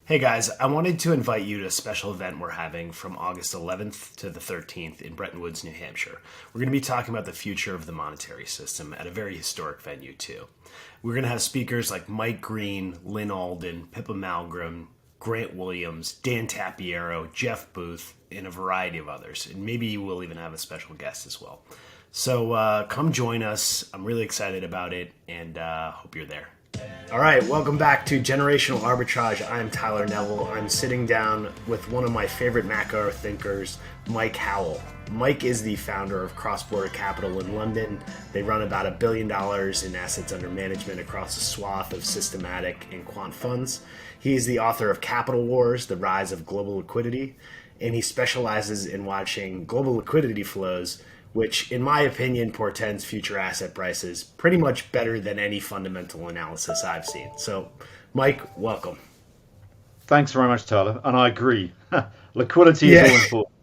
Hey guys, I wanted to invite you to a special event we're having from August 11th to the 13th in Bretton Woods, New Hampshire. We're going to be talking about the future of the monetary system at a very historic venue, too. We're going to have speakers like Mike Green, Lynn Alden, Pippa Malmgren, Grant Williams, Dan Tapiero, Jeff Booth, and a variety of others. And maybe we'll even have a special guest as well. So come join us. I'm really excited about it and hope you're there. All right, welcome back to Generational Arbitrage. I'm Tyler Neville. I'm sitting down with one of my favorite macro thinkers, Mike Howell. Mike is the founder of Crossborder Capital in London. They run about $1 billion in assets under management across a swath of systematic and quant funds. He is the author of Capital Wars, the Rise of Global Liquidity, and he specializes in watching global liquidity flows, which, in my opinion, portends future asset prices pretty much better than any fundamental analysis I've seen. So, Mike, welcome. Thanks very much, Tyler. And I agree. Liquidity is all important.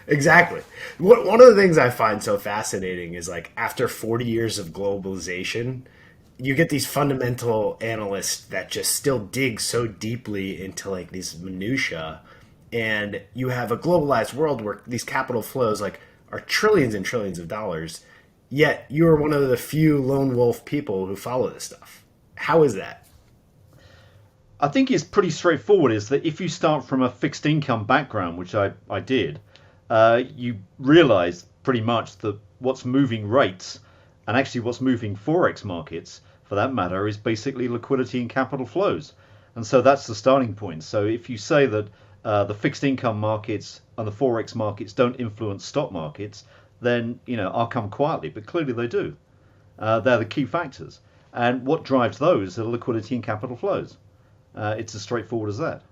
Exactly. One of the things I find so fascinating is, like, after 40 years of globalization, you get these fundamental analysts that just still dig so deeply into, like, these minutiae. And you have a globalized world where these capital flows, like, are trillions and trillions of dollars, yet you are one of the few lone wolf people who follow this stuff. How is that? I think it's pretty straightforward, is that if you start from a fixed income background, which I did, you realize pretty much that what's moving rates and actually what's moving Forex markets, for that matter, is basically liquidity and capital flows. And so that's the starting point. So if you say that the fixed income markets and the Forex markets don't influence stock markets, then, I'll come quietly, but clearly they do. They're the key factors. And what drives those are liquidity and capital flows. It's as straightforward as that.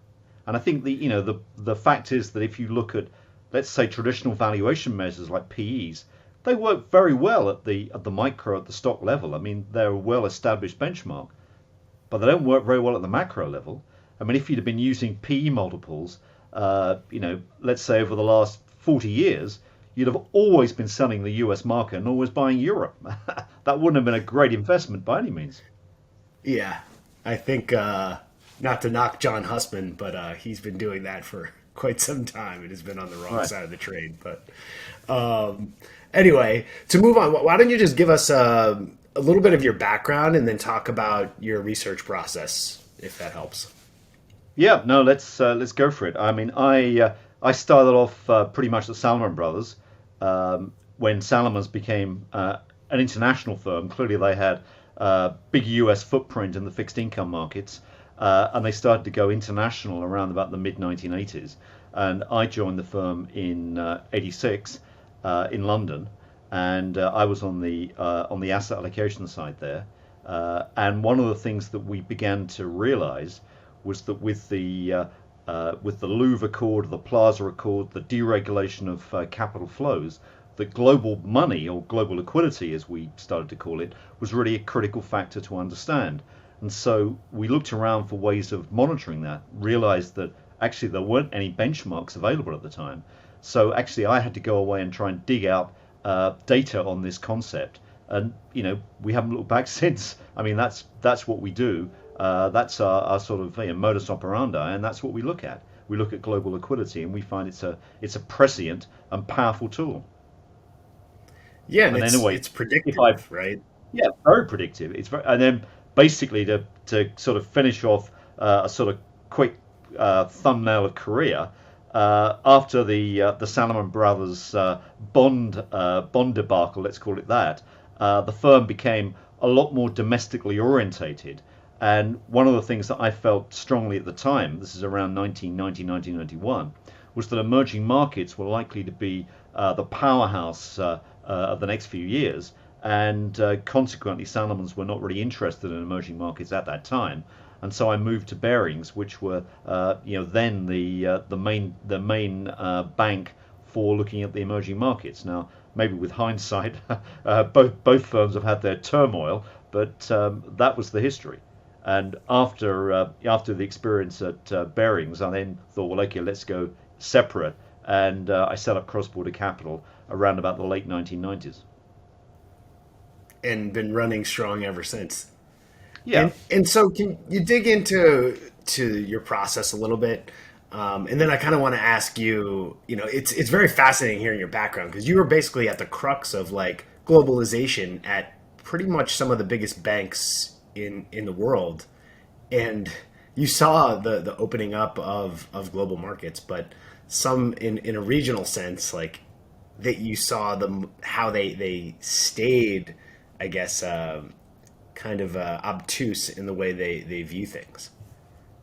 And I think the fact is that if you look at, let's say, traditional valuation measures like PEs, they work very well at the micro, at the stock level. I mean, they're a well-established benchmark, but they don't work very well at the macro level. I mean, if you'd have been using PE multiples, let's say over the last 40 years, you'd have always been selling the US market and always buying Europe. That wouldn't have been a great investment by any means. Yeah, I think, not to knock John Hussman, but he's been doing that for quite some time. It has been on the wrong side of the trade. But anyway, to move on, why don't you just give us a little bit of your background and then talk about your research process, if that helps. Yeah, no, let's go for it. I mean, I started off pretty much at Salomon Brothers when Salomon's became an international firm. Clearly, they had a big US footprint in the fixed income markets, and they started to go international around about the mid 1980s. And I joined the firm in '86 in London, and I was on the asset allocation side there. And one of the things that we began to realize was that with the Louvre Accord, the Plaza Accord, the deregulation of capital flows, that global money, or global liquidity as we started to call it, was really a critical factor to understand. And so we looked around for ways of monitoring that, realized that actually there weren't any benchmarks available at the time. So actually I had to go away and try and dig out data on this concept. And we haven't looked back since. I mean, that's what we do. That's our sort of modus operandi, and that's what we look at. We look at global liquidity, and we find it's a prescient and powerful tool. Yeah, and it's predictive, right? Yeah, very predictive. And then basically to sort of finish off a sort of quick thumbnail of Korea. After the Salomon Brothers bond debacle, let's call it that, the firm became a lot more domestically orientated. And one of the things that I felt strongly at the time, this is around 1990, 1991, was that emerging markets were likely to be the powerhouse of the next few years. And consequently, Salomon's were not really interested in emerging markets at that time. And so I moved to Barings, which were then the main bank for looking at the emerging markets. Now, maybe with hindsight, both firms have had their turmoil, but that was the history. And after the experience at Barings, I then thought, well, okay, let's go separate. And I set up Crossborder Capital around about the late 1990s. And been running strong ever since. Yeah. And so can you dig into your process a little bit? And then I kind of want to ask you, it's very fascinating hearing your background because you were basically at the crux of like globalization at pretty much some of the biggest banks in the world, and you saw the opening up of global markets, but some in a regional sense, like that you saw them how they stayed, I guess, kind of obtuse in the way they view things.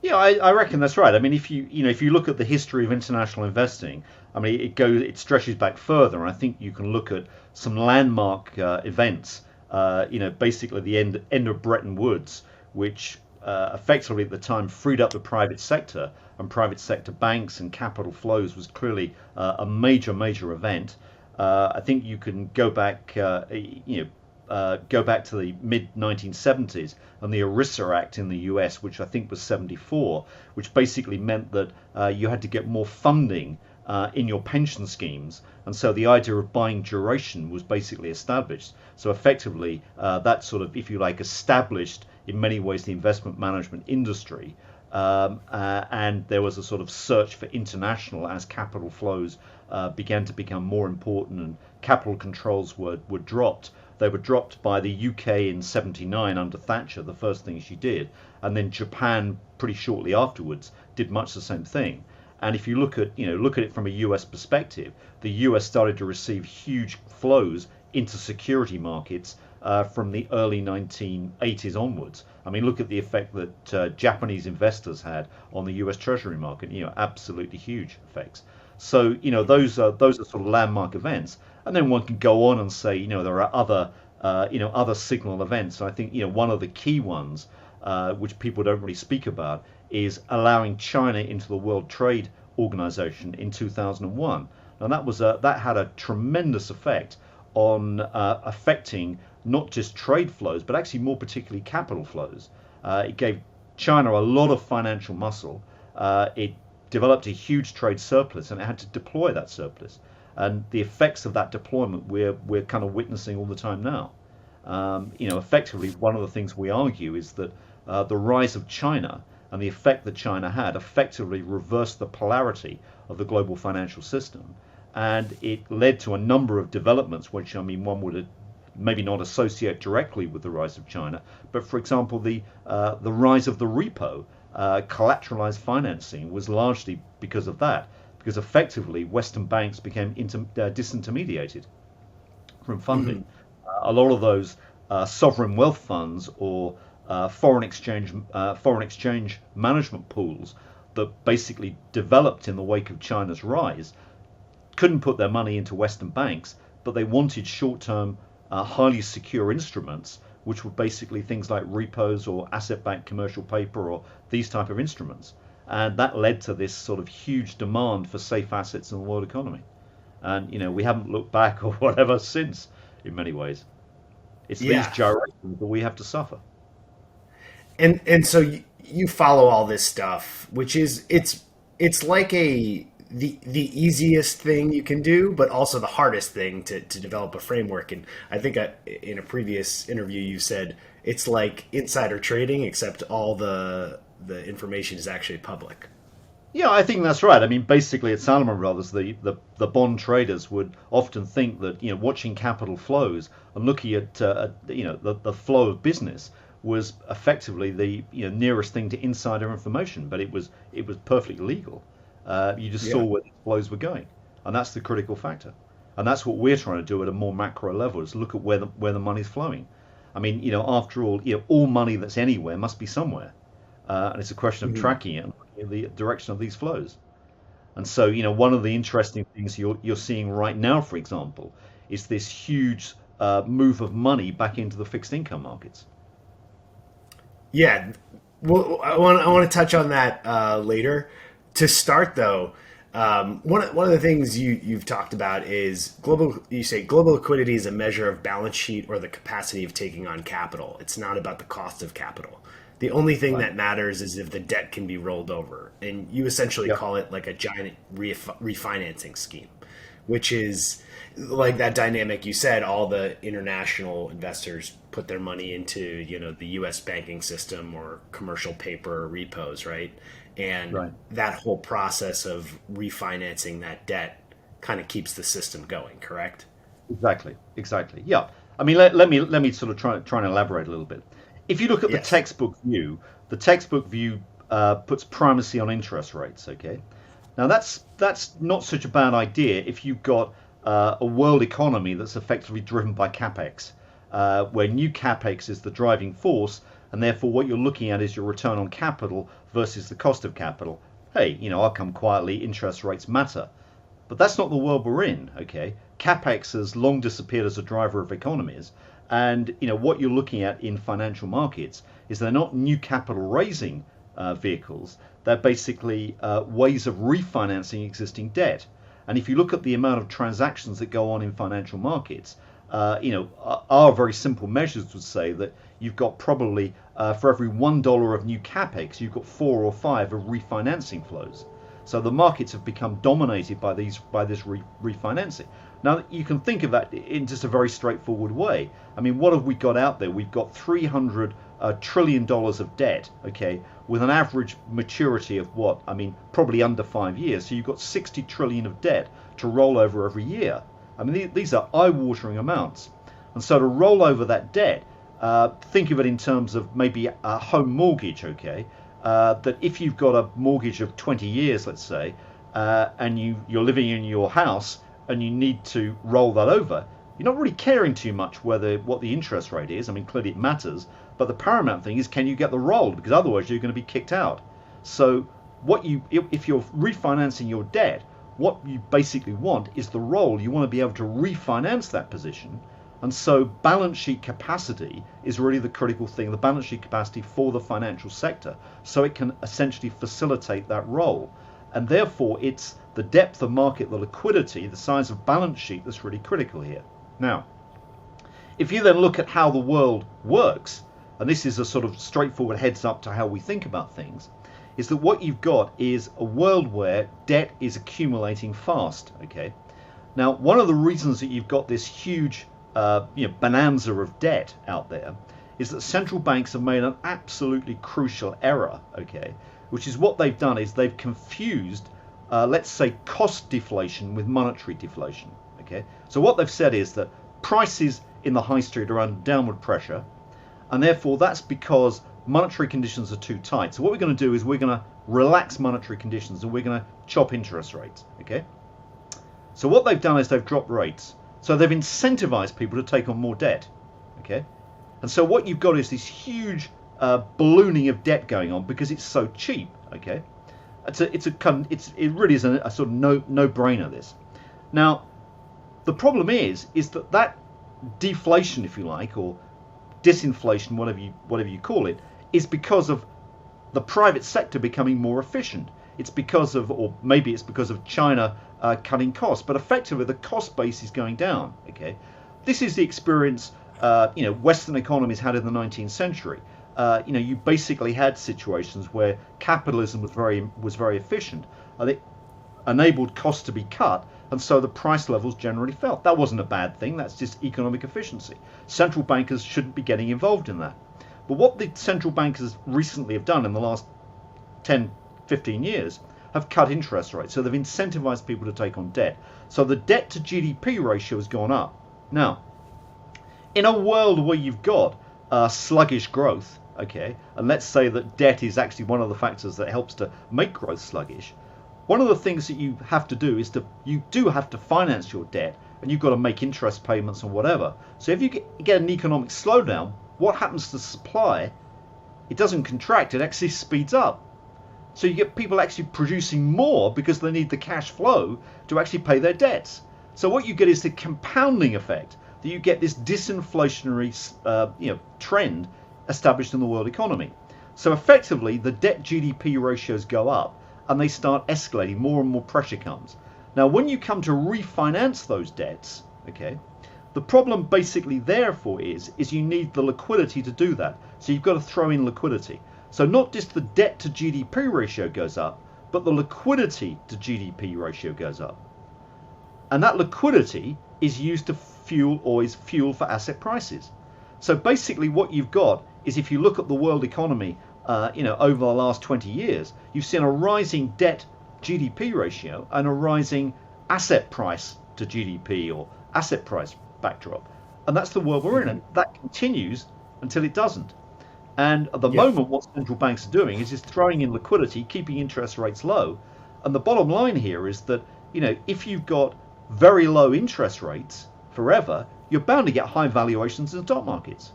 Yeah, I reckon that's right. I mean, if you look at the history of international investing, I mean, it stretches back further, and I think you can look at some landmark events. Basically the end of Bretton Woods, which effectively at the time freed up the private sector, and private sector banks and capital flows was clearly a major event. I think you can go back to the mid 1970s and the ERISA Act in the US, which I think was 74, which basically meant that you had to get more funding in your pension schemes. And so the idea of buying duration was basically established. So effectively, that sort of, if you like, established in many ways the investment management industry. And there was a sort of search for international as capital flows began to become more important and capital controls were dropped. They were dropped by the UK in '79 under Thatcher, the first thing she did, and then Japan pretty shortly afterwards did much the same thing. And if you look at it from a US perspective, the US started to receive huge flows into security markets from the early 1980s onwards. I mean, look at the effect that Japanese investors had on the US Treasury market. Absolutely huge effects. So those are sort of landmark events, and then one can go on and say there are other signal events. And I think one of the key ones which people don't really speak about is allowing China into the World Trade Organization in 2001. Now that had a tremendous effect on affecting not just trade flows, but actually more particularly capital flows. It gave China a lot of financial muscle. It developed a huge trade surplus, and it had to deploy that surplus. And the effects of that deployment we're kind of witnessing all the time now. Effectively, one of the things we argue is that the rise of China and the effect that China had effectively reversed the polarity of the global financial system, and it led to a number of developments, which I mean one would maybe not associate directly with the rise of China, but for example, the rise of the repo, collateralized financing, was largely because of that, because effectively Western banks became disintermediated from funding. A lot of those sovereign wealth funds or foreign exchange management pools that basically developed in the wake of China's rise couldn't put their money into Western banks, but they wanted short-term, highly secure instruments, which were basically things like repos or asset-backed commercial paper or these type of instruments. And that led to this sort of huge demand for safe assets in the world economy. And we haven't looked back or whatever since, in many ways. It's these Yeah. gyrations that we have to suffer. And so you follow all this stuff, which is it's like the easiest thing you can do, but also the hardest thing to develop a framework. And I think in a previous interview you said it's like insider trading, except all the information is actually public. Yeah, I think that's right. I mean, basically, at Salomon Brothers, the bond traders would often think that watching capital flows and looking at the flow of business was effectively the nearest thing to insider information, but it was perfectly legal. You just saw Yeah. where the flows were going, and that's the critical factor. And that's what we're trying to do at a more macro level: is look at where the money's flowing. I mean, after all money that's anywhere must be somewhere, and it's a question of Mhm. tracking it and looking at the direction of these flows. And so, one of the interesting things you're seeing right now, for example, is this huge move of money back into the fixed income markets. Yeah. Well, I want to touch on that later. To start though, one of the things you've talked about is global. You say global liquidity is a measure of balance sheet or the capacity of taking on capital. It's not about the cost of capital. The only thing Right. that matters is if the debt can be rolled over, and you essentially Yeah. call it like a giant refinancing scheme. which is like that dynamic you said. All the international investors put their money into, the U.S. banking system or commercial paper or repos, right? And Right. that whole process of refinancing that debt kind of keeps the system going, correct? Exactly. Exactly. Yeah. I mean, let me sort of try and elaborate a little bit. If you look at the Yes. textbook view puts primacy on interest rates. Okay. Now that's not such a bad idea if you've got a world economy that's effectively driven by capex, where new capex is the driving force, and therefore what you're looking at is your return on capital versus the cost of capital. Hey, I'll come quietly. Interest rates matter. But that's not the world we're in, okay? Capex has long disappeared as a driver of economies. And what you're looking at in financial markets is they're not new capital raising vehicles. They're basically ways of refinancing existing debt. And if you look at the amount of transactions that go on in financial markets, our very simple measures would say that you've got probably for every $1 of new capex, you've got 4 or 5 of refinancing flows. So the markets have become dominated by this refinancing. Now you can think of that in just a very straightforward way. I mean, what have we got out there? We've got $300 trillion of debt, okay, with an average maturity of what? I mean, probably under 5 years. So you've got 60 trillion of debt to roll over every year. I mean, these are eye-watering amounts. And so to roll over that debt, think of it in terms of maybe a home mortgage, okay? That if you've got a mortgage of 20 years, let's say, and you're living in your house and you need to roll that over, you're not really caring too much what the interest rate is. I mean, clearly it matters, but the paramount thing is, can you get the roll? Because otherwise you're going to be kicked out. So if you're refinancing your debt, what you basically want is the roll. You want to be able to refinance that position. And so balance sheet capacity is really the critical thing, the balance sheet capacity for the financial sector, so it can essentially facilitate that role. And therefore, it's the depth of market, the liquidity, the size of balance sheet that's really critical here. Now, if you then look at how the world works, and this is a sort of straightforward heads up to how we think about things, is that what you've got is a world where debt is accumulating fast. Okay. Now, one of the reasons that you've got this huge bonanza of debt out there is that central banks have made an absolutely crucial error, okay, which is what they've done is they've confused, let's say, cost deflation with monetary deflation, okay. So what they've said is that prices in the high street are under downward pressure, and therefore that's because monetary conditions are too tight. So what we're going to do is we're going to relax monetary conditions and we're going to chop interest rates, okay. So what they've done is they've dropped rates. So they've incentivized people to take on more debt, okay? And so what you've got is this huge ballooning of debt going on because it's so cheap, okay? It really is a sort of no-brainer, this. Now, the problem is that deflation, if you like, or disinflation, whatever you call it, is because of the private sector becoming more efficient. It's because of, or maybe it's because of China cutting costs, but effectively the cost base is going down. Okay, this is the experience Western economies had in the 19th century. You basically had situations where capitalism was very efficient, and it enabled costs to be cut, and so the price levels generally fell. That wasn't a bad thing. That's just economic efficiency. Central bankers shouldn't be getting involved in that. But what the central bankers recently have done in the last 10, 15 years have cut interest rates. So they've incentivized people to take on debt. So the debt to GDP ratio has gone up. Now, in a world where you've got sluggish growth, okay, and let's say that debt is actually one of the factors that helps to make growth sluggish, one of the things that you have to do is you do have to finance your debt, and you've got to make interest payments and whatever. So if you get an economic slowdown, what happens to supply? It doesn't contract, it actually speeds up. So you get people actually producing more because they need the cash flow to actually pay their debts. So what you get is the compounding effect, that you get this disinflationary trend established in the world economy. So effectively, the debt GDP ratios go up and they start escalating, more and more pressure comes. Now, when you come to refinance those debts, okay, the problem basically therefore is you need the liquidity to do that. So you've got to throw in liquidity. So not just the debt to GDP ratio goes up, but the liquidity to GDP ratio goes up. And that liquidity is used to fuel for asset prices. So basically what you've got is, if you look at the world economy, over the last 20 years, you've seen a rising debt GDP ratio and a rising asset price to GDP or asset price backdrop. And that's the world we're in. And that continues until it doesn't. And at the moment, what central banks are doing is throwing in liquidity, keeping interest rates low. And the bottom line here is that, if you've got very low interest rates forever, you're bound to get high valuations in stock markets.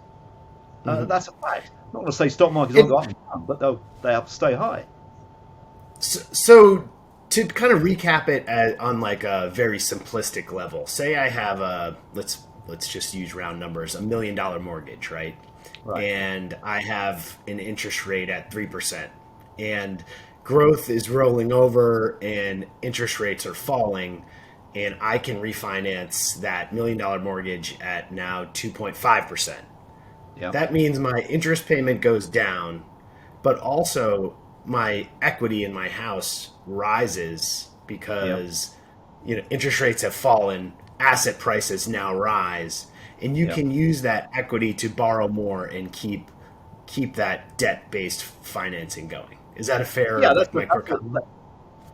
That's a fact. I'm not going to say stock markets don't go up and down, but they have to stay high. So to kind of recap it on like a very simplistic level, say I have let's just use round numbers, $1 million mortgage, right? And I have an interest rate at 3%, and growth is rolling over and interest rates are falling, and I can refinance that $1 million mortgage at now 2.5%. That means my interest payment goes down, but also my equity in my house rises because interest rates have fallen, asset prices now rise, and you can use that equity to borrow more and keep that debt-based financing going. Is that a fair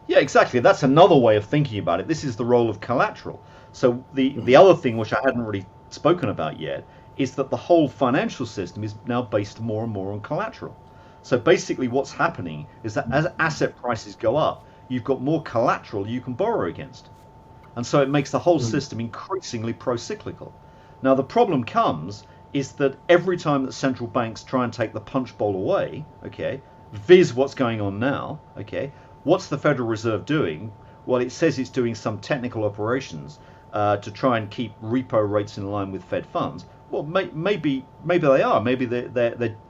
Yeah, exactly. That's another way of thinking about it. This is the role of collateral. So the other thing, which I hadn't really spoken about yet, is that the whole financial system is now based more and more on collateral. So basically what's happening is that as asset prices go up, you've got more collateral you can borrow against. And so it makes the whole system increasingly pro-cyclical. Now the problem comes is that every time that central banks try and take the punch bowl away, viz what's going on now, what's the Federal Reserve doing? Well, it says it's doing some technical operations to try and keep repo rates in line with Fed funds. Well, maybe they are. Maybe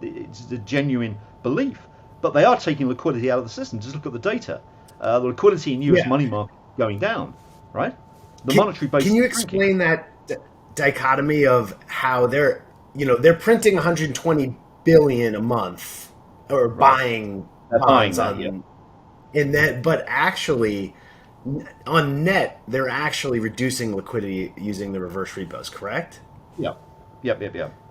it's a genuine belief. But they are taking liquidity out of the system. Just look at the data. The liquidity in US money market going down, right? The monetary base. Can you explain that dichotomy of how they're printing 120 billion a month or buying bonds in that, but actually on net they're actually reducing liquidity using the reverse repos, correct? Yeah.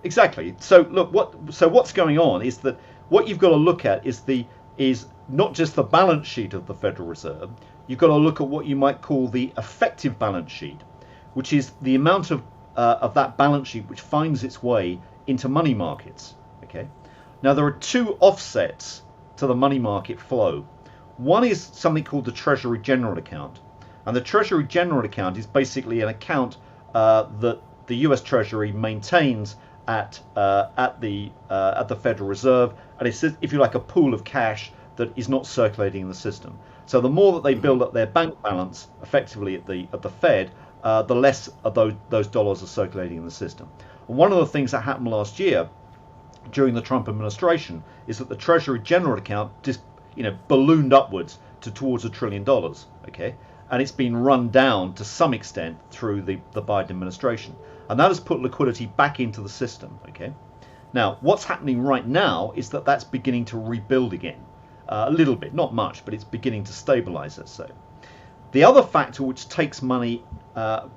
Exactly. So look, what's going on is that what you've got to look at is not just the balance sheet of the Federal Reserve. You've got to look at what you might call the effective balance sheet, which is the amount of that balance sheet which finds its way into money markets. Now there are two offsets to the money market flow. One is something called the Treasury General Account, and the Treasury General Account is basically an account that the U.S. Treasury maintains at the Federal Reserve, and it's, if you like, a pool of cash that is not circulating in the system. So the more that they build up their bank balance effectively at the Fed, the less of those dollars are circulating in the system. And one of the things that happened last year during the Trump administration is that the Treasury General Account just ballooned upwards towards $1 trillion. And it's been run down to some extent through the Biden administration, and that has put liquidity back into the system. Now what's happening right now is that that's beginning to rebuild again, a little bit, not much, but it's beginning to stabilize, let's say. The other factor which takes money,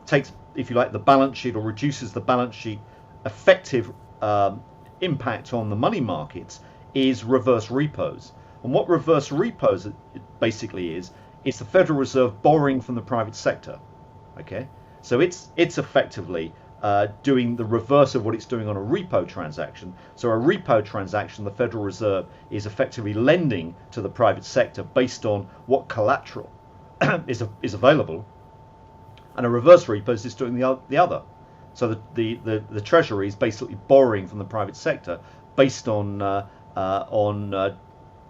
takes, if you like, the balance sheet, or reduces the balance sheet effective impact on the money markets, is reverse repos. And what reverse repos basically is the Federal Reserve borrowing from the private sector. So it's effectively doing the reverse of what it's doing on a repo transaction. So a repo transaction, the Federal Reserve is effectively lending to the private sector based on what collateral is available, and a reverse repo is just doing the other. So the Treasury is basically borrowing from the private sector based on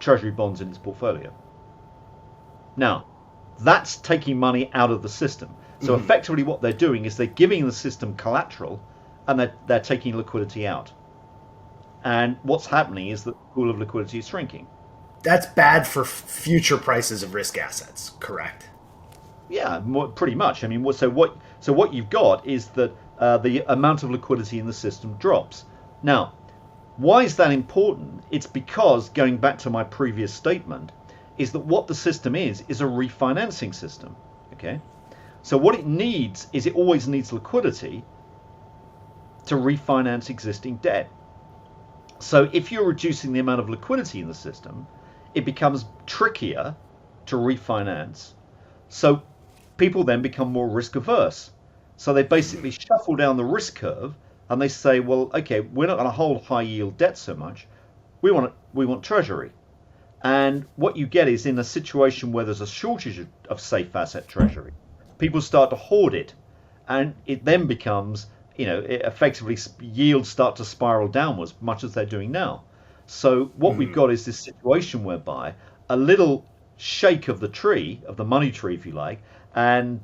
Treasury bonds in its portfolio. Now, that's taking money out of the system. So effectively what they're doing is they're giving the system collateral, and they're taking liquidity out. And what's happening is that the pool of liquidity is shrinking. That's bad for future prices of risk assets, correct? Yeah, pretty much. I mean, so what you've got is that the amount of liquidity in the system drops. Now, why is that important? It's because, going back to my previous statement, is that what the system is a refinancing system. So what it needs is it always needs liquidity to refinance existing debt. So if you're reducing the amount of liquidity in the system, it becomes trickier to refinance. So people then become more risk averse. So they basically shuffle down the risk curve and they say, well, okay, we're not going to hold high yield debt so much. We want treasury. And what you get is in a situation where there's a shortage of safe asset treasury, people start to hoard it, and it then becomes, it effectively yields start to spiral downwards, much as they're doing now. So what we've got is this situation whereby a little shake of the tree, of the money tree, if you like, and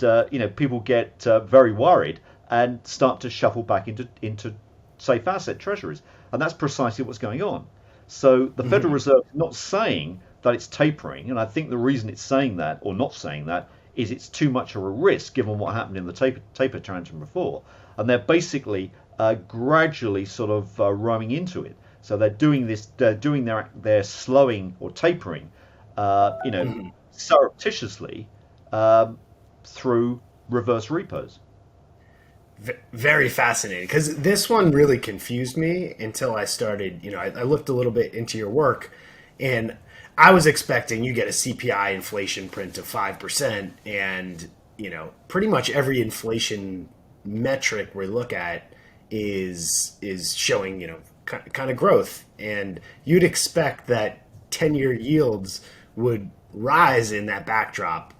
people get very worried and start to shuffle back into safe asset treasuries, and that's precisely what's going on. So the Federal Reserve is not saying that it's tapering, and I think the reason it's saying that or not saying that is it's too much of a risk given what happened in the taper tantrum before, and they're basically gradually sort of rowing into it. So they're doing this, they're doing their slowing or tapering, surreptitiously through reverse repos. Very fascinating, because this one really confused me until I started, I looked a little bit into your work, and I was expecting you get a CPI inflation print of 5%, and, pretty much every inflation metric we look at is showing, kind of growth. And you'd expect that 10-year yields would rise in that backdrop.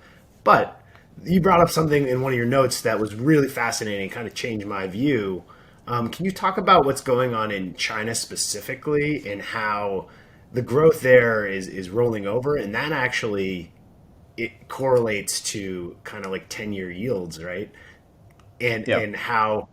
But you brought up something in one of your notes that was really fascinating, kind of changed my view. Can you talk about what's going on in China specifically and how the growth there is rolling over? And that actually, it correlates to kind of like 10-year yields, right? And how,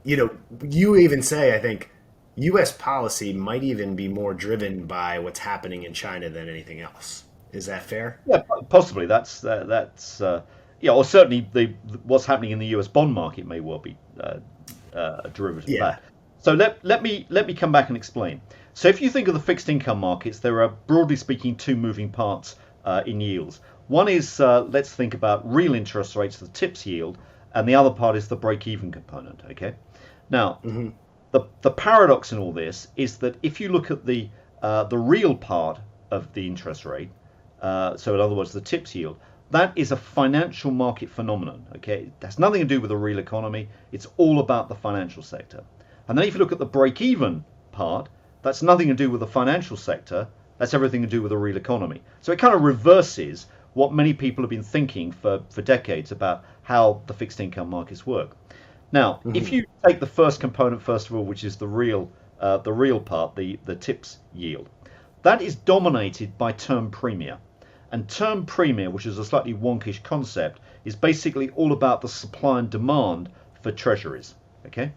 you even say, I think, U.S. policy might even be more driven by what's happening in China than anything else. Is that fair? Yeah, possibly. That's or certainly what's happening in the U.S. bond market may well be a derivative of that. So let me come back and explain. So if you think of the fixed income markets, there are broadly speaking two moving parts in yields. One is let's think about real interest rates, the TIPS yield, and the other part is the break-even component. Okay. Now, the paradox in all this is that if you look at the real part of the interest rate, so in other words, the TIPS yield, that is a financial market phenomenon. Okay, it has nothing to do with the real economy. It's all about the financial sector. And then if you look at the break-even part, that's nothing to do with the financial sector. That's everything to do with the real economy. So it kind of reverses what many people have been thinking for decades about how the fixed income markets work. Now, if you take the first component first of all, which is the real part, the TIPS yield, that is dominated by term premia. And term premia, which is a slightly wonkish concept, is basically all about the supply and demand for treasuries. Okay,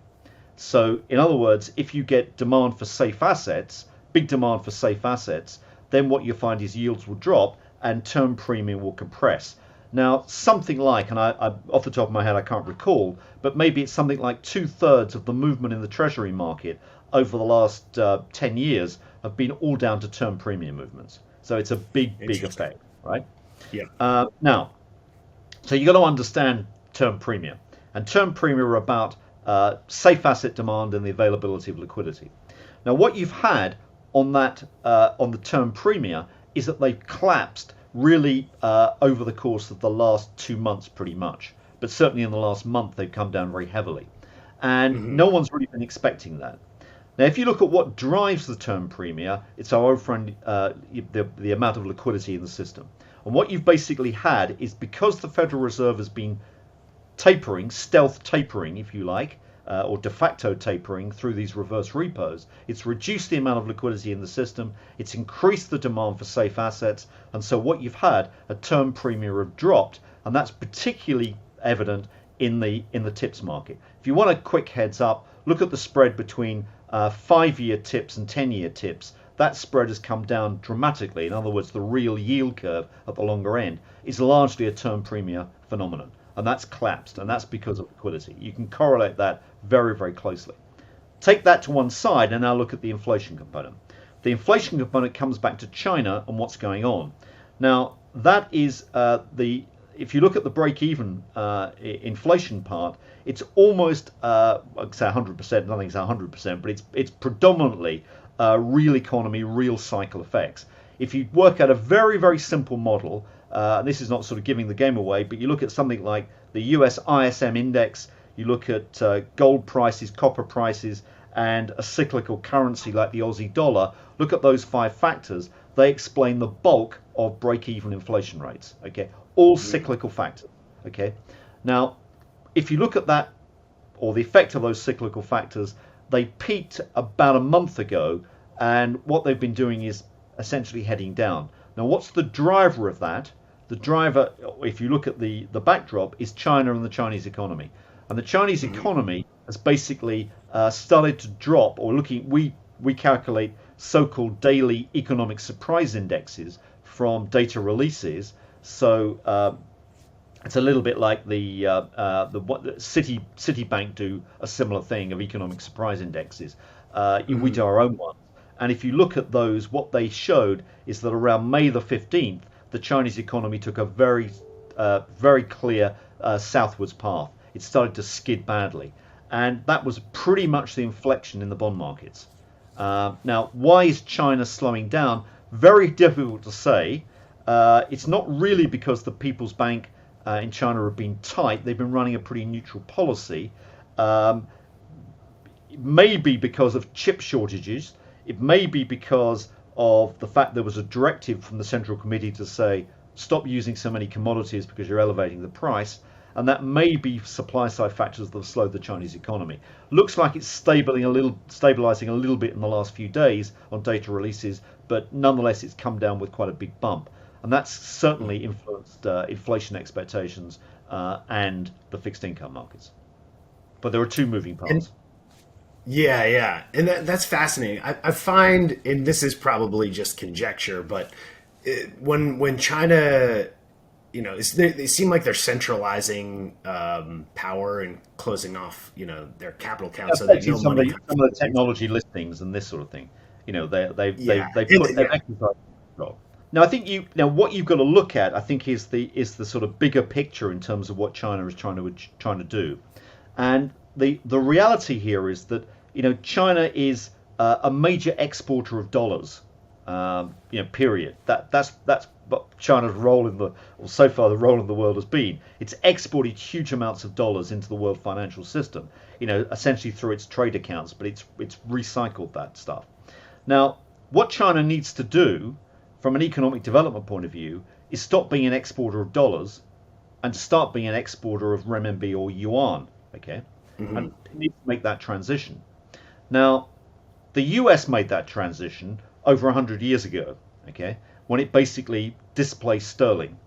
so in other words, if you get demand for safe assets, big demand for safe assets, then what you find is yields will drop and term premium will compress. Now, something like, and I off the top of my head I can't recall, but maybe it's something like 2/3 of the movement in the treasury market over the last 10 years have been all down to term premium movements. So it's a big effect, right? Yeah. Now, so you got to understand term premium, and term premium are about safe asset demand and the availability of liquidity. Now, what you've had on that on the term premium is that they've collapsed really over the course of the last 2 months, pretty much. But certainly in the last month, they've come down very heavily, and no one's really been expecting that. Now, if you look at what drives the term premium, it's our old friend, the amount of liquidity in the system. And what you've basically had is because the Federal Reserve has been tapering, stealth tapering, if you like, or de facto tapering through these reverse repos, it's reduced the amount of liquidity in the system, it's increased the demand for safe assets, and so what you've had, a term premium have dropped, and that's particularly evident in the TIPS market. If you want a quick heads up, look at the spread between 5-year TIPS and 10-year TIPS. That spread has come down dramatically. In other words, the real yield curve at the longer end is largely a term premium phenomenon, and that's collapsed, and that's because of liquidity. You can correlate that very, very closely. Take that to one side and now look at the inflation component. The inflation component comes back to China and what's going on. Now, that is if you look at the break-even inflation part, it's almost, I'd say 100%. Nothing's 100%, but it's predominantly real economy, real cycle effects. If you work out a very, very simple model, this is not sort of giving the game away, but you look at something like the US ISM index, you look at gold prices, copper prices, and a cyclical currency like the Aussie dollar, look at those 5 factors. They explain the bulk of break-even inflation rates. Okay, all cyclical factors. Okay, now if you look at that, or the effect of those cyclical factors, they peaked about a month ago, and what they've been doing is essentially heading down. Now, what's the driver of that? The driver, if you look at the backdrop, is China and the Chinese economy. And the Chinese economy has basically started to drop, or we calculate so-called daily economic surprise indexes from data releases. So it's a little bit like the Citibank do a similar thing of economic surprise indexes. We do our own one. And if you look at those, what they showed is that around May the 15th, the Chinese economy took a very clear southwards path. It started to skid badly. And that was pretty much the inflection in the bond markets. Now, why is China slowing down? Very difficult to say. It's not really because the People's Bank in China have been tight. They've been running a pretty neutral policy. It may be because of chip shortages. It may be because of the fact there was a directive from the Central Committee to say, stop using so many commodities because you're elevating the price. And that may be supply side factors that have slowed the Chinese economy. Looks like it's stabilizing a little bit in the last few days on data releases, but nonetheless it's come down with quite a big bump. And that's certainly influenced inflation expectations and the fixed income markets. But there are 2 moving parts. Yeah. And that's fascinating. I find, and this is probably just conjecture, but when China, they seem like they're centralizing power and closing off, their capital accounts, so that no money. Some of the technology listings and this sort of thing. They've exercised control. Now, I think what you've got to look at, I think, is the sort of bigger picture in terms of what China is trying to do, and the reality here is that China is a major exporter of dollars. Period. That's what China's role so far the role in the world has been. It's exported huge amounts of dollars into the world financial system, essentially through its trade accounts, but it's recycled that stuff. Now, what China needs to do from an economic development point of view is stop being an exporter of dollars and start being an exporter of renminbi or yuan. Okay, and it needs to make that transition. Now, the US made that transition over 100 years ago, okay, when it basically displaced sterling.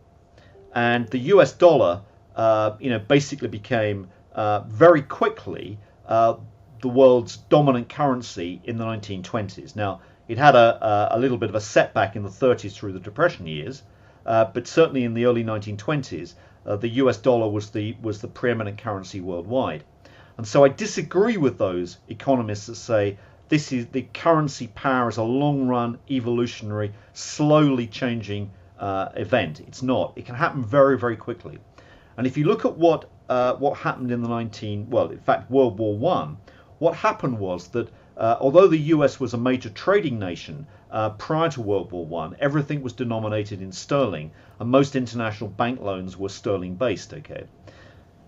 And the US dollar, basically became very quickly the world's dominant currency in the 1920s. Now, it had a little bit of a setback in the 30s through the Depression years, but certainly in the early 1920s, the US dollar was the preeminent currency worldwide. And so I disagree with those economists that say this is the currency power is a long-run, evolutionary, slowly changing event. It's not. It can happen very, very quickly. And if you look at what happened in World War One, what happened was that although the US was a major trading nation prior to World War One, everything was denominated in sterling, and most international bank loans were sterling-based. Okay.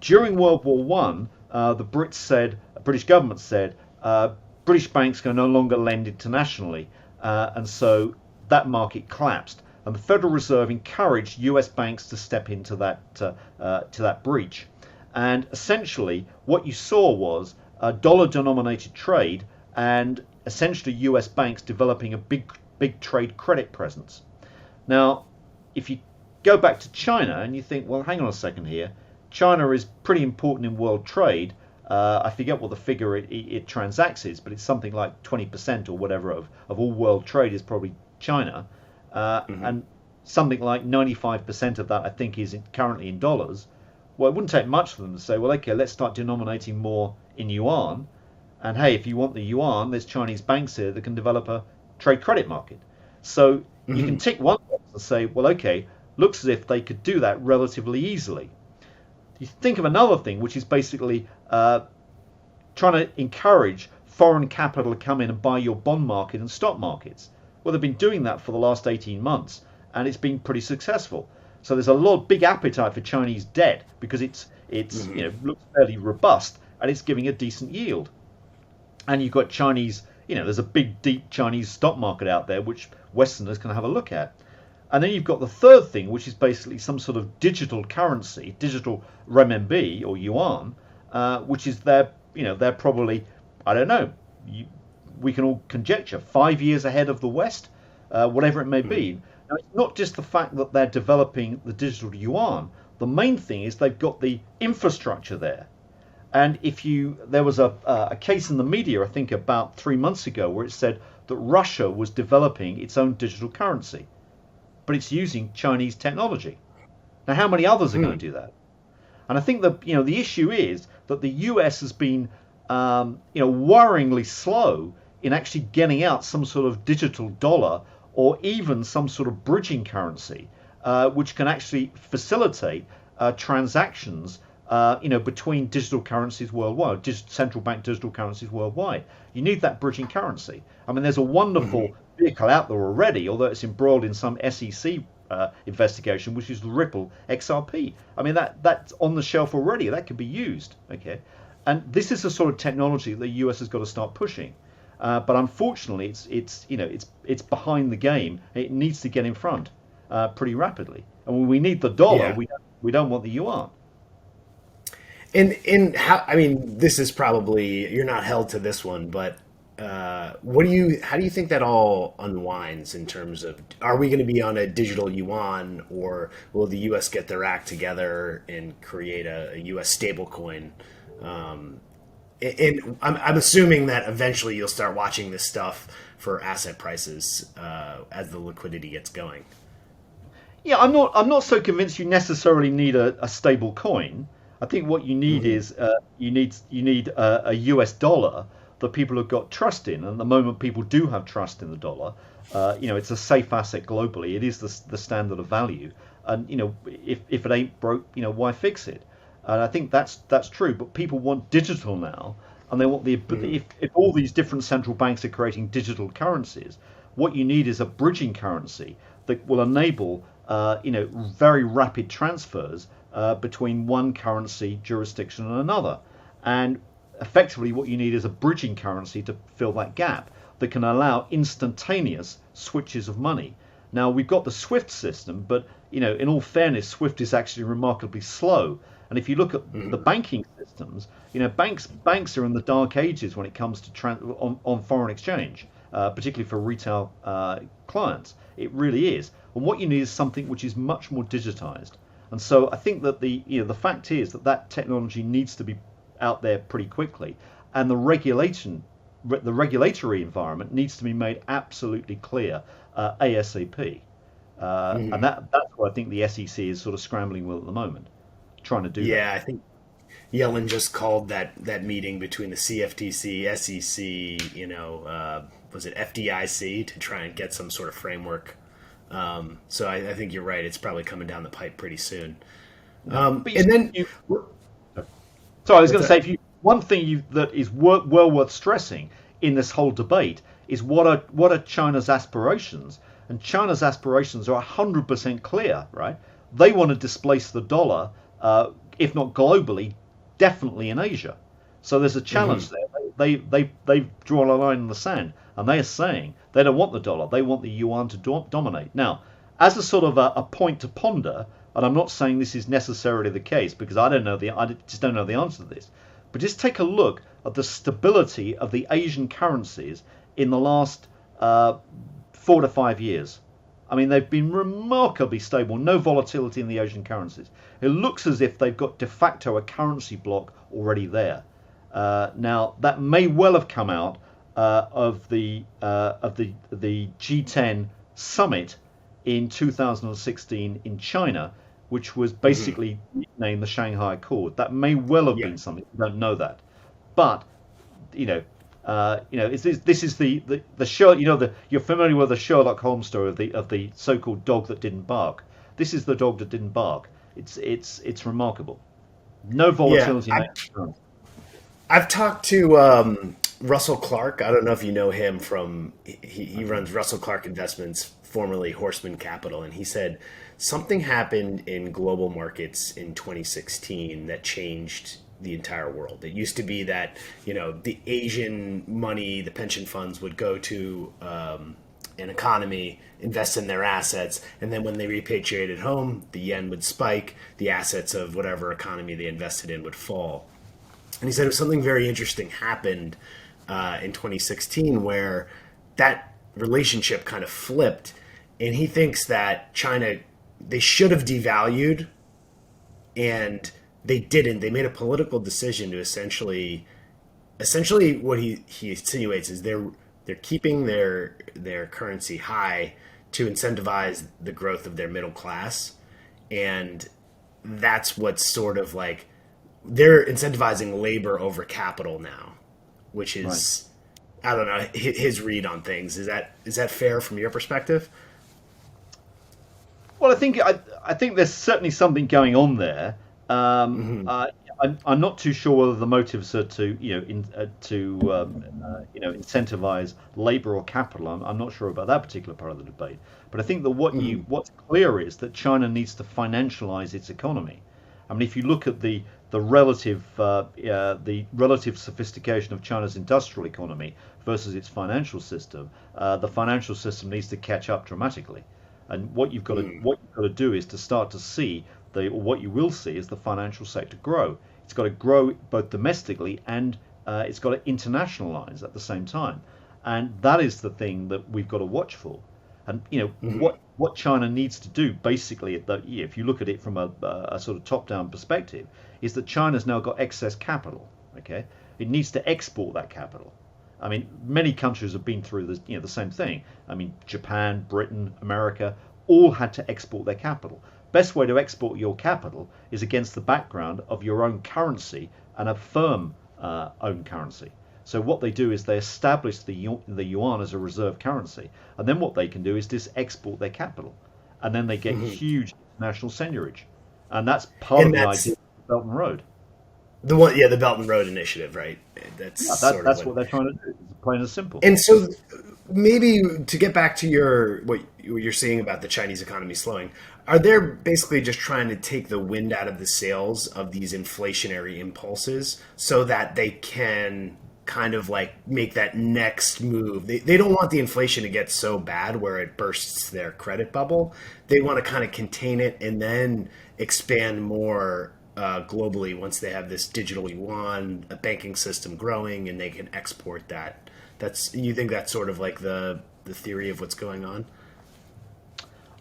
During World War One, the British government said, British banks can no longer lend internationally, and so that market collapsed. And the Federal Reserve encouraged US banks to step into that breach. And essentially, what you saw was a dollar-denominated trade, and essentially US banks developing a big trade credit presence. Now, if you go back to China and you think, well, hang on a second here, China is pretty important in world trade. I forget what the figure it transacts is, but it's something like 20% or whatever of all world trade is probably China. And something like 95% of that, I think, is currently in dollars. Well, it wouldn't take much for them to say, well, okay, let's start denominating more in yuan. And hey, if you want the yuan, there's Chinese banks here that can develop a trade credit market. So you can tick one box and say, well, okay, looks as if they could do that relatively easily. You think of another thing, which is basically trying to encourage foreign capital to come in and buy your bond market and stock markets. Well, they've been doing that for the last 18 months, and it's been pretty successful. So there's a big appetite for Chinese debt because it's looks fairly robust and it's giving a decent yield. And you've got Chinese, there's a big, deep Chinese stock market out there which Westerners can have a look at. And then you've got the third thing, which is basically some sort of digital currency, digital renminbi or yuan, which is they're probably, I don't know, we can all conjecture, 5 years ahead of the West, whatever it may be. Now, it's not just the fact that they're developing the digital yuan. The main thing is they've got the infrastructure there. And there was a case in the media, I think about 3 months ago, where it said that Russia was developing its own digital currency, but it's using Chinese technology. Now, how many others are going to do that? And I think that the issue is that the US has been worryingly slow in actually getting out some sort of digital dollar or even some sort of bridging currency, which can actually facilitate transactions between digital currencies worldwide, central bank digital currencies worldwide. You need that bridging currency. I mean, there's a wonderful vehicle out there already, although it's embroiled in some SEC investigation, which is the Ripple XRP. I mean, that's on the shelf already. That could be used. Okay, and this is the sort of technology the US has got to start pushing. But unfortunately, it's behind the game. It needs to get in front pretty rapidly. And when we need the dollar, we don't want the yuan. And how? I mean, this is probably, you're not held to this one, but how do you think that all unwinds in terms of, are we going to be on a digital yuan, or will the U.S. get their act together and create a U.S. stablecoin? And I'm assuming that eventually you'll start watching this stuff for asset prices as the liquidity gets going. Yeah, I'm not so convinced you necessarily need a stable coin. I think what you need is you need a US dollar that people have got trust in, and at the moment people do have trust in the dollar. It's a safe asset globally. It is the standard of value, and if it ain't broke, why fix it? And I think that's true. But people want digital now, and they want if all these different central banks are creating digital currencies, what you need is a bridging currency that will enable very rapid transfers between one currency jurisdiction and another. And effectively what you need is a bridging currency to fill that gap that can allow instantaneous switches of money. Now, we've got the SWIFT system, but in all fairness, SWIFT is actually remarkably slow. And if you look at the banking systems, banks are in the dark ages when it comes to on foreign exchange, particularly for retail clients. It really is. And what you need is something which is much more digitized. And so I think that the fact is that technology needs to be out there pretty quickly, and the regulatory environment needs to be made absolutely clear ASAP. And that's what I think the SEC is sort of scrambling with at the moment, trying to do that. Yeah, I think Yellen just called that meeting between the CFTC, SEC, was it FDIC, to try and get some sort of framework. So I think you're right. It's probably coming down the pipe pretty soon. So I was going to say, one thing that is well worth stressing in this whole debate is what are China's aspirations? And China's aspirations are 100% clear, right? They want to displace the dollar, if not globally, definitely in Asia. So there's a challenge there. They've drawn a line in the sand, and they are saying they don't want the dollar. They want the yuan to dominate. Now, as a sort of a point to ponder, and I'm not saying this is necessarily the case because I just don't know the answer to this, but just take a look at the stability of the Asian currencies in the last 4 to 5 years. I mean, they've been remarkably stable, no volatility in the Asian currencies. It looks as if they've got de facto a currency block already there. Now, that may well have come out of the G10 summit in 2016 in China, which was basically named the Shanghai Accord. That may well have been something. We don't know that, but this is the show. You're familiar with the Sherlock Holmes story of the so-called dog that didn't bark. this is the dog that didn't bark. It's remarkable. No Yeah, volatility in that. I've talked to Russell Clark. I don't know if you know him from, he runs Russell Clark Investments, formerly Horseman Capital. And he said something happened in global markets in 2016 that changed the entire world. It used to be that, the Asian money, the pension funds would go to an economy, invest in their assets, and then when they repatriated home, the yen would spike, the assets of whatever economy they invested in would fall. And he said it was something very interesting happened in 2016 where that relationship kind of flipped. And he thinks that China, they should have devalued, and they didn't. They made a political decision to essentially what he insinuates is they're keeping their currency high to incentivize the growth of their middle class. And that's what's sort of like, they're incentivizing labor over capital now, which is, right. I don't know, his read on things. Is that fair from your perspective? Well, I think there's certainly something going on there. I'm not too sure whether the motives are to incentivize labor or capital. I'm not sure about that particular part of the debate. But I think that what's clear is that China needs to financialize its economy. I mean, if you look at the relative sophistication of China's industrial economy versus its financial system, the financial system needs to catch up dramatically. And what you've got to do is to start to see what you will see is the financial sector grow. It's got to grow both domestically and it's got to internationalize at the same time. And that is the thing that we've got to watch for. And what China needs to do, basically, if you look at it from a sort of top-down perspective, is that China's now got excess capital. Okay, it needs to export that capital. I mean, many countries have been through the same thing. I mean, Japan, Britain, America, all had to export their capital. Best way to export your capital is against the background of your own currency and a firm own currency. So what they do is they establish the yuan as a reserve currency, and then what they can do is just export their capital, and then they get huge national seigniorage, and that's part of the idea of the Belt and Road. The one, the Belt and Road Initiative, right? That's what they're trying to do. It's plain and simple. And so, maybe to get back to what you're saying about the Chinese economy slowing, are they basically just trying to take the wind out of the sails of these inflationary impulses so that they can kind of like make that next move? They don't want the inflation to get so bad where it bursts their credit bubble. They want to kind of contain it and then expand more globally once they have this digital yuan, a banking system growing, and they can export that. You think that's sort of like the theory of what's going on?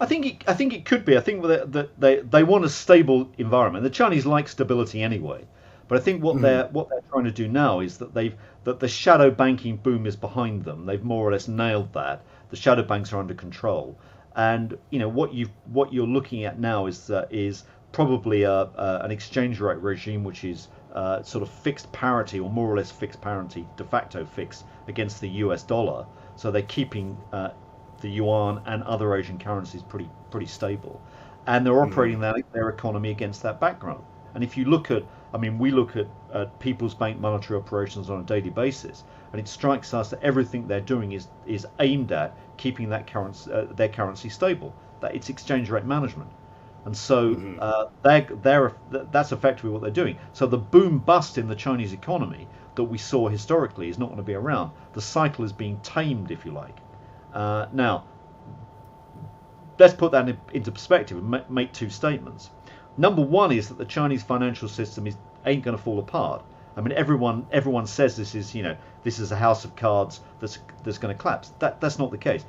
I think it could be. I think that they want a stable environment. The Chinese like stability anyway, but I think what they're trying to do now is that the shadow banking boom is behind them. They've more or less nailed that. The shadow banks are under control, and what you're looking at now is probably an exchange rate regime which is sort of fixed parity, or more or less fixed parity, de facto fixed against the US dollar. So they're keeping the yuan and other Asian currencies pretty stable, and they're operating their economy against that background. And if you look at, we look at People's Bank monetary operations on a daily basis, and it strikes us that everything they're doing is aimed at keeping that their currency stable. That it's exchange rate management. And so that's effectively what they're doing. So the boom bust in the Chinese economy that we saw historically is not going to be around. The cycle is being tamed, if you like. Now, let's put that into perspective and make two statements. Number one is that the Chinese financial system ain't going to fall apart. I mean, everyone says this is a house of cards that's going to collapse. That's not the case.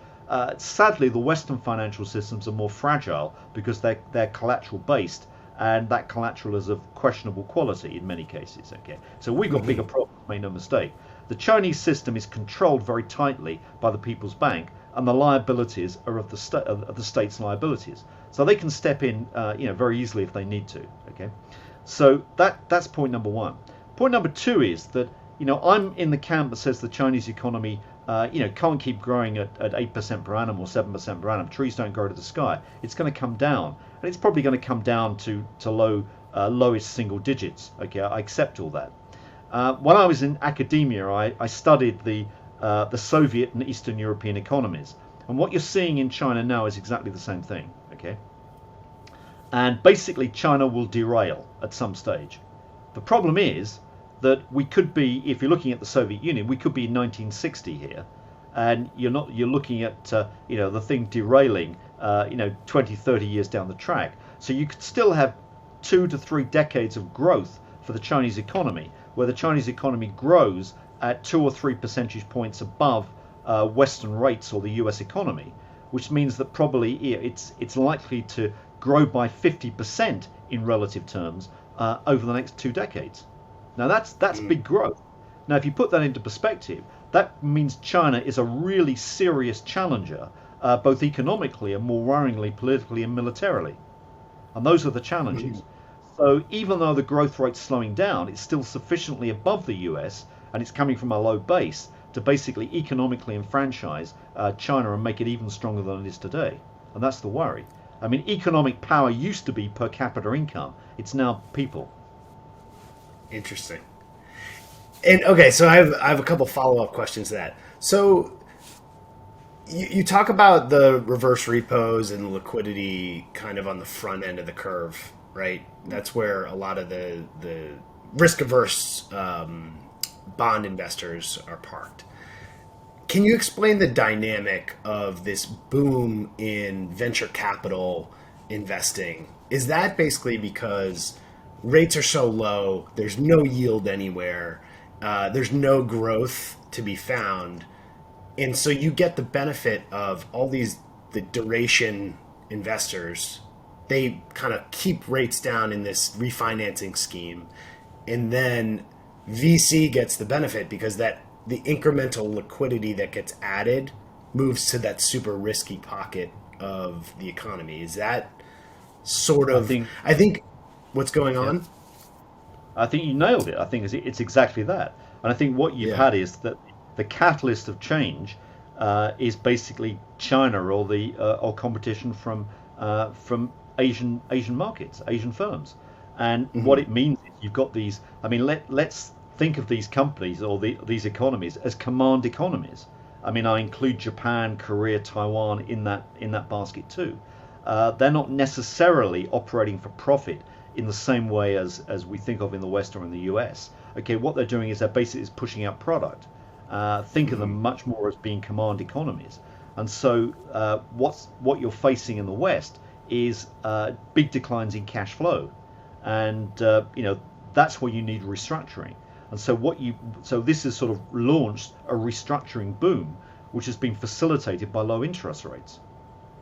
Sadly, the Western financial systems are more fragile because they're collateral based, and that collateral is of questionable quality in many cases. Okay, so we've got bigger problems. Make no mistake. The Chinese system is controlled very tightly by the People's Bank, and the liabilities are of the state's liabilities. So they can step in, very easily if they need to. Okay, so that's point number one. Point number two is that I'm in the camp that says the Chinese economy can't keep growing at 8% per annum or 7% per annum. Trees don't grow to the sky. It's going to come down, and it's probably going to come down to lowest single digits. Okay, I accept all that. When I was in academia, I studied the Soviet and Eastern European economies, and what you're seeing in China now is exactly the same thing. Okay, and basically China will derail at some stage. The problem is that we could be, if you're looking at the Soviet Union, we could be in 1960 here, and you're looking at the thing derailing 20, 30 years down the track. So you could still have 2 to 3 decades of growth for the Chinese economy, where the Chinese economy grows at 2 or 3 percentage points above Western rates or the US economy, which means that probably it's likely to grow by 50% in relative terms over the next 2 decades. Now that's big growth. Now if you put that into perspective, that means China is a really serious challenger, both economically and more worryingly politically and militarily. And those are the challenges. So even though the growth rate's slowing down, it's still sufficiently above the US, and it's coming from a low base to basically economically enfranchise China and make it even stronger than it is today. And that's the worry. I mean, economic power used to be per capita income. It's now people. Interesting. And okay, so I have a couple follow-up questions to that. So you talk about the reverse repos and liquidity kind of on the front end of the curve, right? That's where a lot of the risk-averse bond investors are parked. Can you explain the dynamic of this boom in venture capital investing? Is that basically because rates are so low, there's no yield anywhere, there's no growth to be found, and so you get the benefit of all the duration investors? They kind of keep rates down in this refinancing scheme, and then VC gets the benefit because the incremental liquidity that gets added moves to that super risky pocket of the economy. Is that sort of? I think what's going on? I think you nailed it. I think it's exactly that. And I think what you've had is that the catalyst of change is basically China or competition from Asian markets, Asian firms. And what it means is you've got these. I mean, let's think of these companies or these economies as command economies. I mean, I include Japan, Korea, Taiwan in that basket too. They're not necessarily operating for profit in the same way as we think of in the West or in the US. Okay, what they're doing is they're basically pushing out product. Think of them much more as being command economies. And so what you're facing in the West is big declines in cash flow, and that's where you need restructuring. And so this has sort of launched a restructuring boom, which has been facilitated by low interest rates.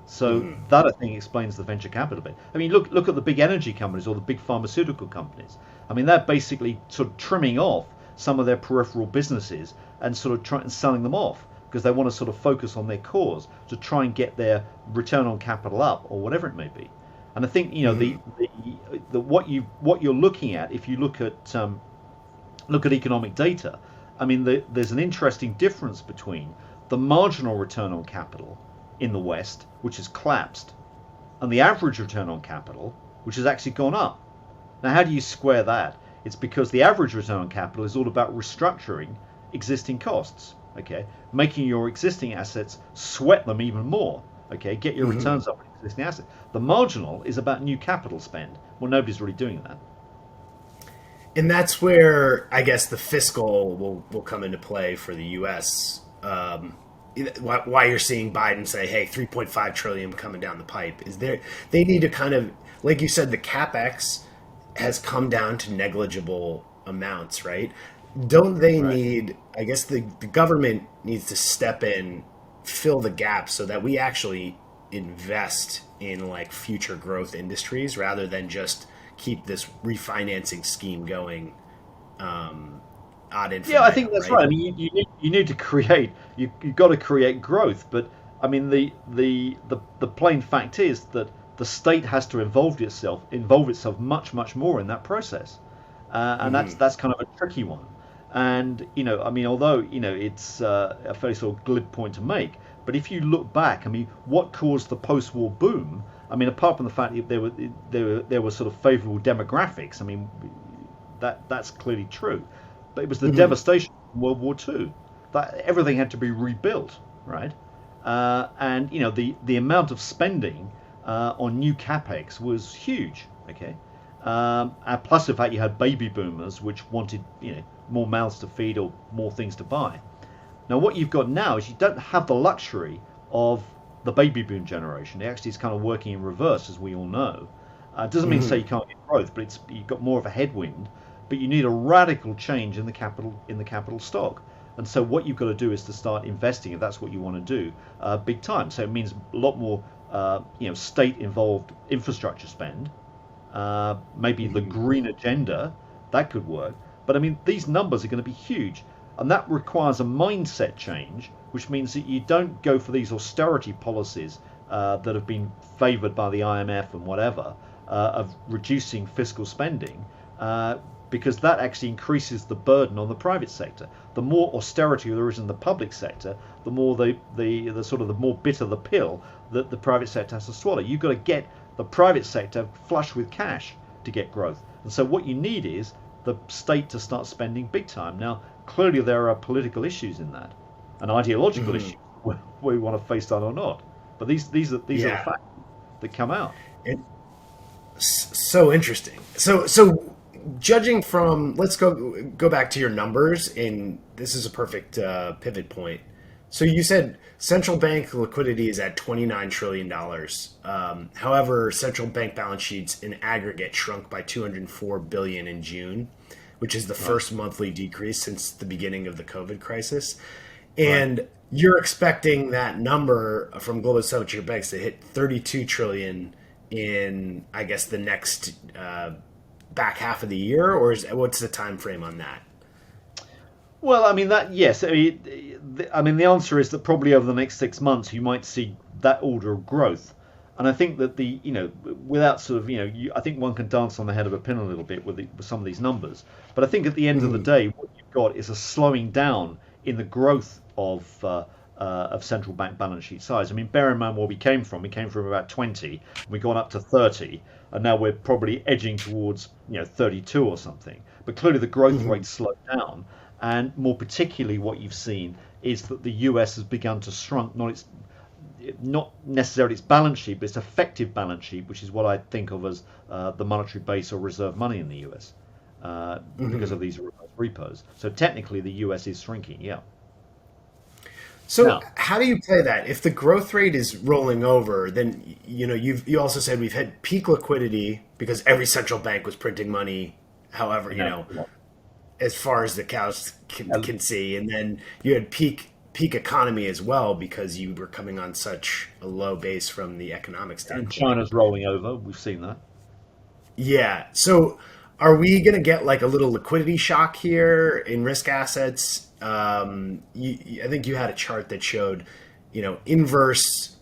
So that, I think, explains the venture capital bit. I mean, look at the big energy companies or the big pharmaceutical companies. I mean, they're basically sort of trimming off some of their peripheral businesses and sort of trying and selling them off because they want to sort of focus on their cause to try and get their return on capital up or whatever it may be. And I think what you're looking at, if you look at economic data, I mean, there's an interesting difference between the marginal return on capital in the West, which has collapsed, and the average return on capital, which has actually gone up. Now, how do you square that? It's because the average return on capital is all about restructuring existing costs, okay, making your existing assets sweat them even more, okay, get your returns up on existing assets. The marginal is about new capital spend. Well, nobody's really doing that. And that's where I guess the fiscal will come into play for the U.S. Why you're seeing Biden say, "Hey, 3.5 trillion coming down the pipe." They need to kind of, like you said, the capex has come down to negligible amounts, right? Don't they need? I guess the government needs to step in, fill the gap, so that we actually invest in like future growth industries rather than just keep this refinancing scheme going ad infinitum. Yeah, I think that's right. I mean, you need to create. You've got to create growth, but I mean, the plain fact is that the state has to involve itself much more in that process, and that's kind of a tricky one. And I mean, although it's a fairly sort of glib point to make, but if you look back, I mean, what caused the post-war boom? I mean, apart from the fact that there were sort of favourable demographics. I mean, that's clearly true, but it was the devastation from World War II that everything had to be rebuilt, right? And the amount of spending on new capex was huge. Okay, and plus the fact you had baby boomers which wanted more mouths to feed or more things to buy. Now what you've got now is you don't have the luxury of the baby boom generation. It actually is kind of working in reverse, as we all know. It doesn't mean to say you can't get growth, but you've got more of a headwind. But you need a radical change in the capital stock. And so what you've got to do is to start investing, if that's what you want to do, big time. So it means a lot more, state-involved infrastructure spend. Maybe the green agenda, that could work. But I mean, these numbers are going to be huge, and that requires a mindset change, which means that you don't go for these austerity policies that have been favoured by the IMF and whatever, of reducing fiscal spending. Because that actually increases the burden on the private sector. The more austerity there is in the public sector, the more the more bitter the pill that the private sector has to swallow. You've got to get the private sector flush with cash to get growth. And so what you need is the state to start spending big time. Now, clearly there are political issues in that, and ideological issues, whether we want to face that or not. But these are the facts that come out. So interesting. So judging from, let's go back to your numbers, and this is a perfect pivot point. So you said central bank liquidity is at $29 trillion. However, central bank balance sheets in aggregate shrunk by $204 billion in June, which is the first monthly decrease since the beginning of the COVID crisis. And you're expecting that number from global central banks to hit $32 trillion in, I guess, the next back half of the year, or what's the time frame on that? Well, I mean yes. I mean the answer is that probably over the next 6 months you might see that order of growth, and I think that without sort of I think one can dance on the head of a pin a little bit with some of these numbers, but I think at the end of the day what you've got is a slowing down in the growth of central bank balance sheet size. I mean, bear in mind where we came from. We came from about 20, we've gone up to 30, and now we're probably edging towards 32 or something. But clearly the growth rate slowed down, and more particularly what you've seen is that the US has begun to shrunk, not necessarily its balance sheet, but its effective balance sheet, which is what I think of as the monetary base or reserve money in the US, because of these repos. So technically the US is shrinking, yeah. So how do you play that? If the growth rate is rolling over, then you also said we've had peak liquidity because every central bank was printing money, however, as far as the cows can see, and then you had peak economy as well because you were coming on such a low base from the economic standpoint. And China's rolling over. We've seen that. Yeah. So are we going to get like a little liquidity shock here in risk assets? I think you had a chart that showed, inverse.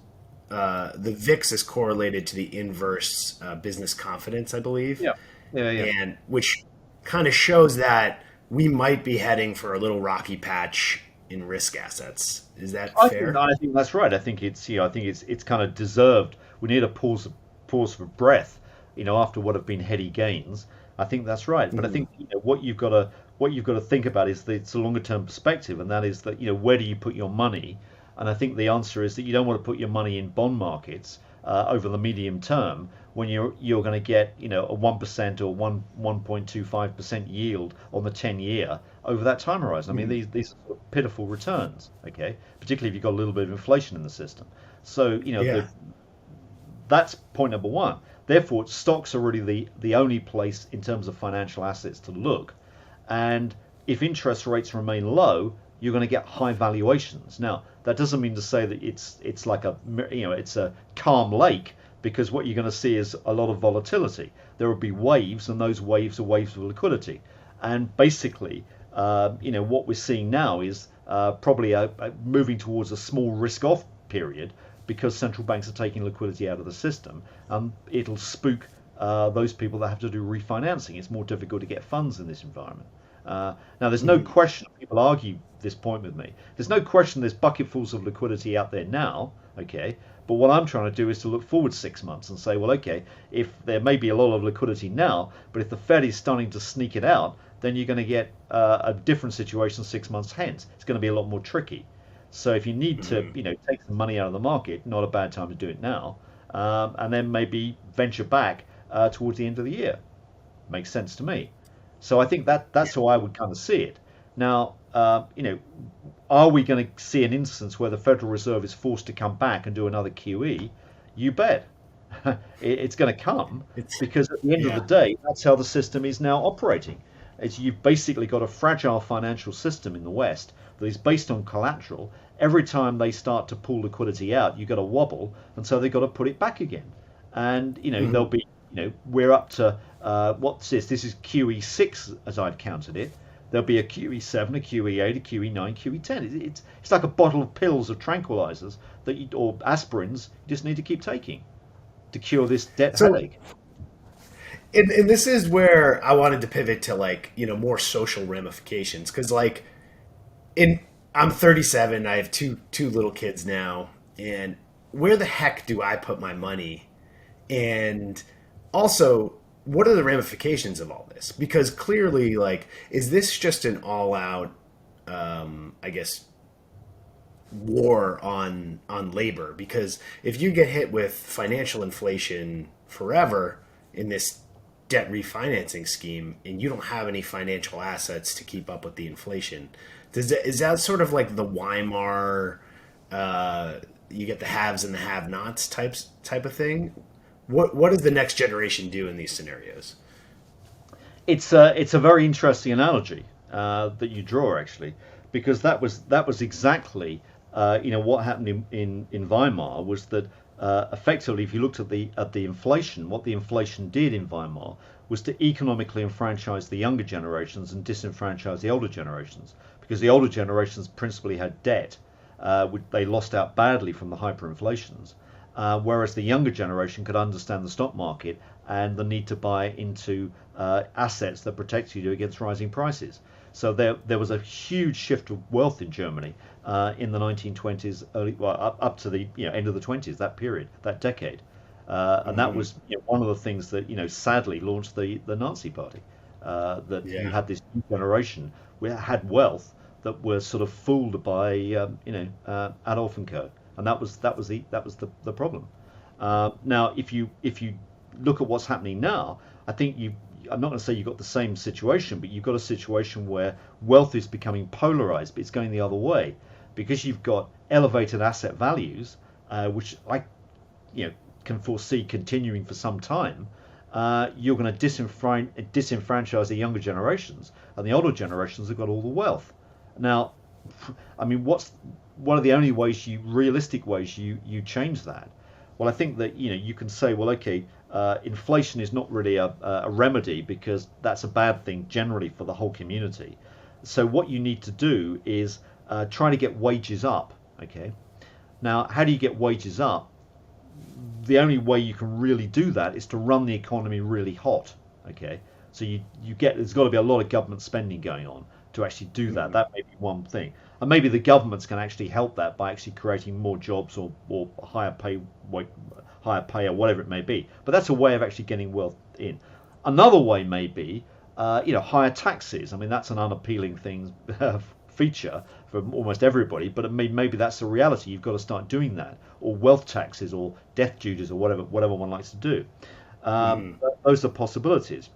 The VIX is correlated to the inverse business confidence, I believe. Yeah. And which kind of shows that we might be heading for a little rocky patch in risk assets. Is that fair? I think that's right. I think it's kind of deserved. We need a pause for breath, after what have been heady gains. I think that's right. But I think what you've got to think about is that it's a longer term perspective, and that is that where do you put your money? And I think the answer is that you don't want to put your money in bond markets over the medium term when you're going to get a 1% or 1.25% yield on the 10-year over that time horizon. I mean these are sort of pitiful returns, okay? Particularly if you've got a little bit of inflation in the system. So that's point number one. Therefore, stocks are really the only place in terms of financial assets to look. And if interest rates remain low, you're going to get high valuations. Now, that doesn't mean to say that it's like it's a calm lake, because what you're going to see is a lot of volatility. There will be waves, and those waves are waves of liquidity. And basically, what we're seeing now is probably moving towards a small risk-off period, because central banks are taking liquidity out of the system. It'll spook those people that have to do refinancing. It's more difficult to get funds in this environment. Now, there's no question, people argue this point with me, there's no question there's bucketfuls of liquidity out there now, okay, But what I'm trying to do is to look forward 6 months and say, well, okay, if there may be a lot of liquidity now, but if the Fed is starting to sneak it out, then you're going to get a different situation 6 months hence. It's going to be a lot more tricky. So if you need to, take some money out of the market, not a bad time to do it now, and then maybe venture back towards the end of the year. Makes sense to me. So I think that's how I would kind of see it. Now, are we going to see an instance where the Federal Reserve is forced to come back and do another QE? You bet. It's going to come because at the end of the day, that's how the system is now operating. You've basically got a fragile financial system in the West that is based on collateral. Every time they start to pull liquidity out, you've got a wobble, and so they've got to put it back again. And there'll be, we're up to what's this? This is QE6 as I've counted it. There'll be a QE7, a QE8, a QE9, QE10. It's like a bottle of pills of tranquilizers or aspirins you just need to keep taking to cure this debt headache. And this is where I wanted to pivot to more social ramifications because I'm 37. I have two little kids now, and where the heck do I put my money? And also, what are the ramifications of all this? Because clearly, is this just an all-out, war on labor? Because if you get hit with financial inflation forever in this debt refinancing scheme, and you don't have any financial assets to keep up with the inflation, is that sort of like the Weimar, you get the haves and the have-nots type of thing? What does the next generation do in these scenarios? It's a very interesting analogy that you draw actually, because that was exactly what happened in Weimar was that effectively, if you looked at the inflation, what the inflation did in Weimar was to economically enfranchise the younger generations and disenfranchise the older generations, because the older generations principally had debt, which they lost out badly from the hyperinflations, whereas the younger generation could understand the stock market and the need to buy into assets that protect you against rising prices. So there was a huge shift of wealth in Germany in the 1920s, up to the end of the 20s, that period, that decade, and that was one of the things that sadly launched the Nazi Party. You had this new generation who had wealth that were sort of fooled by Adolf and Co. And that was the problem. Now, if you look at what's happening now, I think I'm not going to say you've got the same situation, but you've got a situation where wealth is becoming polarized, but it's going the other way, because you've got elevated asset values, which I can foresee continuing for some time. You're going to disenfranchise the younger generations, and the older generations have got all the wealth. Now, I mean, what are the only realistic ways you change that? Well, I think that you can say, well, okay, inflation is not really a remedy because that's a bad thing generally for the whole community. So what you need to do is try to get wages up. Okay, now how do you get wages up? The only way you can really do that is to run the economy really hot. Okay, so there's got to be a lot of government spending going on to actually do that. That may be one thing. And maybe the governments can actually help that by actually creating more jobs or higher pay or whatever it may be. But that's a way of actually getting wealth in. Another way may be, higher taxes. I mean, that's an unappealing feature for almost everybody, but maybe that's the reality. You've got to start doing that, or wealth taxes, or death duties, or whatever one likes to do. Those are possibilities.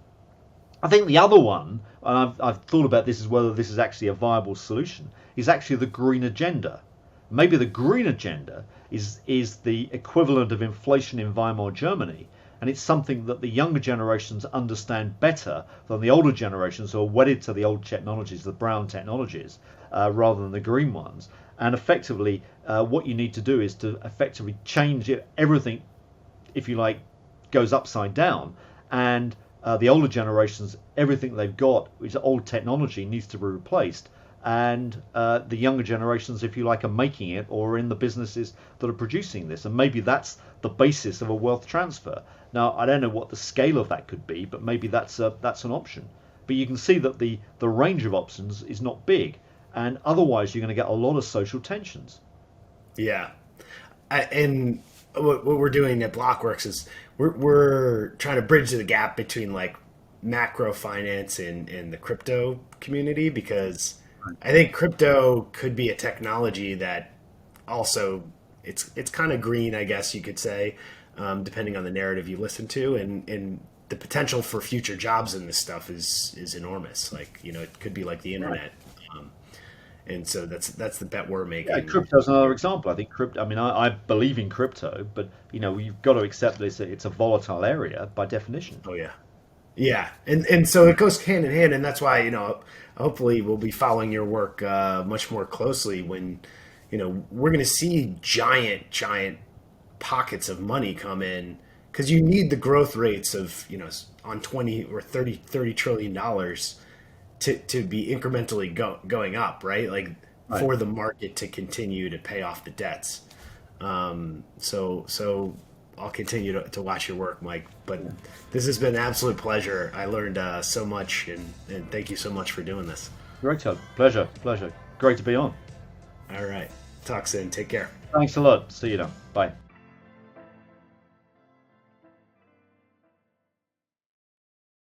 I think the other one, and I've thought about this as whether this is actually a viable solution, is actually the green agenda. Maybe the green agenda is the equivalent of inflation in Weimar Germany, and it's something that the younger generations understand better than the older generations who are wedded to the old technologies, the brown technologies, rather than the green ones. And effectively, what you need to do is to effectively change everything, if you like, goes upside down, and the older generations, everything they've got, which is old technology, needs to be replaced. And the younger generations, if you like, are making it or are in the businesses that are producing this. And maybe that's the basis of a wealth transfer. Now, I don't know what the scale of that could be, but maybe that's an option. But you can see that the range of options is not big. And otherwise, you're going to get a lot of social tensions. Yeah. And what we're doing at Blockworks is we're trying to bridge the gap between like macro finance and the crypto community, because I think crypto could be a technology that also it's kind of green, I guess you could say, depending on the narrative you listen to, and the potential for future jobs in this stuff is enormous. Like, you know, it could be like the Right. internet. Um, and so that's the bet we're Yeah, making. crypto's another example. I think crypto. I mean, I believe in crypto, but you know, you've got to accept that it's a volatile area by definition. Oh yeah. Yeah, and so it goes hand in hand, and that's why, you know, hopefully we'll be following your work much more closely when, you know, we're going to see giant pockets of money come in, because you need the growth rates of, you know, on 20 or 30 trillion dollars to be incrementally going up, right? Like Right. for the market to continue to pay off the debts. So I'll continue to watch your work, Mike. But this has been an absolute pleasure. I learned so much, and thank you so much for doing this. Great, Todd. Pleasure, pleasure. Great to be on. All right. Talk soon. Take care. Thanks a lot. See you now. Bye.